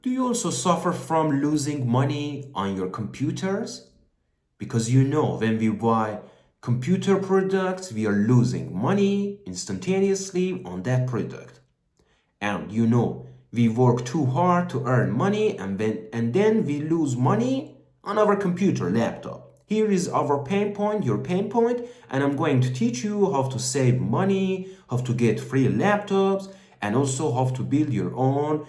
Do you also suffer from losing money on your computers? Because when we buy computer products, we are losing money instantaneously on that product. And we work too hard to earn money and then we lose money on our computer laptop. Here is our pain point, your pain point, and I'm going to teach you how to save money, how to get free laptops, and also how to build your own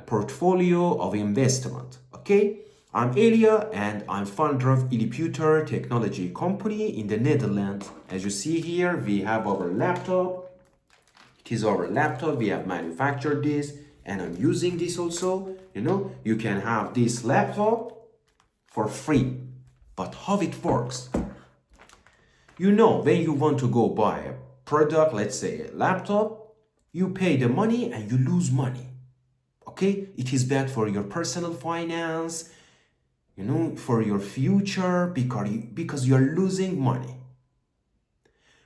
portfolio of investment. Okay? I'm Elia and I'm founder of ILIPUTER technology company in the Netherlands. As you see here, we have our laptop. It is our laptop. We have manufactured this and I'm using this also. You can have this laptop for free. But how it works? When you want to go buy a product, let's say a laptop, you pay the money and you lose money. Okay? It is bad for your personal finance, for your future because you're losing money.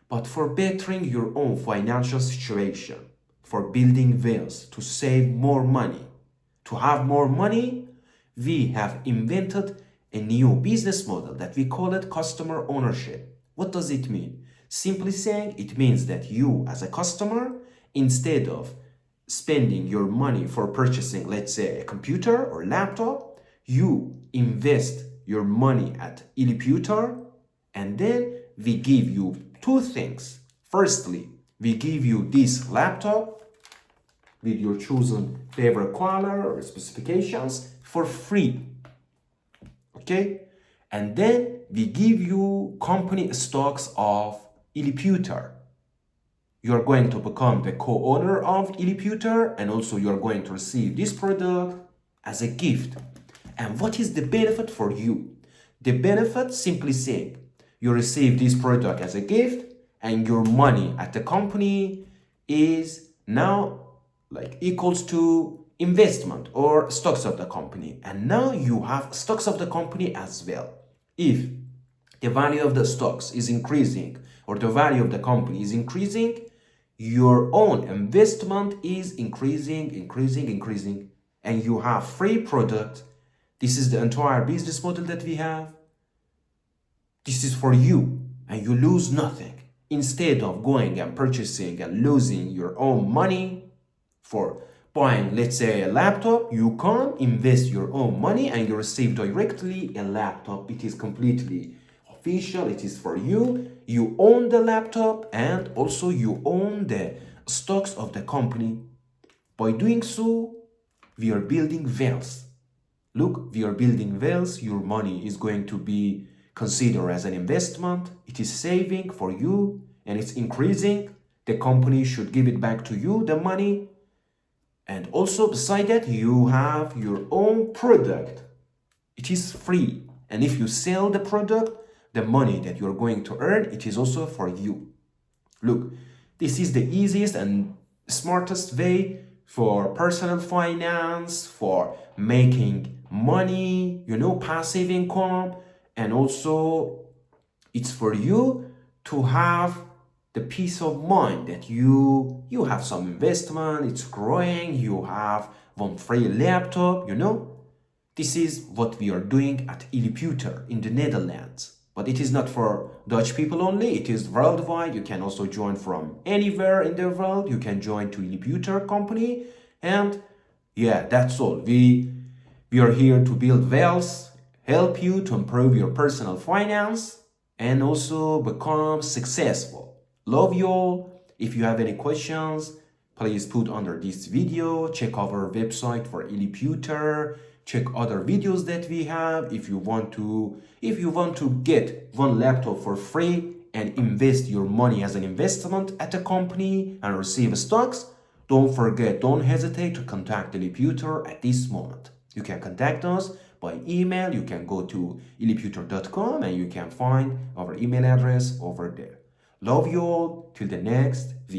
But for bettering your own financial situation, for building wealth, to save more money, to have more money, we have invented a new business model that we call it customer ownership. What does it mean? Simply saying, it means that you as a customer, instead of spending your money for purchasing, let's say, a computer or laptop, you invest your money at ILIPUTER and then we give you two things. Firstly, we give you this laptop with your chosen favorite color or specifications for free. Okay? And then we give you company stocks of ILIPUTER. You're going to become the co-owner of ILIPUTER and also you're going to receive this product as a gift. And what is the benefit for you? The benefit, simply saying, you receive this product as a gift and your money at the company is now equals to investment or stocks of the company. And now you have stocks of the company as well. If the value of the stocks is increasing or the value of the company is increasing, your own investment is increasing, and you have free product. This is the entire business model that we have. This is for you, and you lose nothing. Instead of going and purchasing and losing your own money for buying, let's say, a laptop, you can invest your own money and you receive directly a laptop. It is completely official. It is for you. You own the laptop and also you own the stocks of the company. By doing so, we are building wealth. Look, we are building wealth. Your money is going to be considered as an investment. It is saving for you and it's increasing. The company should give it back to you, the money. And also beside that, you have your own product. It is free. And if you sell the product, the money that you're going to earn, it is also for you. Look, this is the easiest and smartest way for personal finance, for making money, passive income. And also it's for you to have the peace of mind that you have some investment, it's growing, you have one free laptop, This is what we are doing at ILIPUTER in the Netherlands. But it is not for Dutch people only, it is worldwide. You can also join from anywhere in the world. You can join to ILIPUTER company. And yeah, that's all. We are here to build wealth, help you to improve your personal finance, and also become successful. Love you all. If you have any questions, please put under this video. Check our website for ILIPUTER. Check other videos that we have. If you want to get one laptop for free and invest your money as an investment at a company and receive stocks, don't hesitate to contact ILIPUTER at this moment. You can contact us by email. You can go to iliputer.com and you can find our email address over there. Love you all. Till the next video.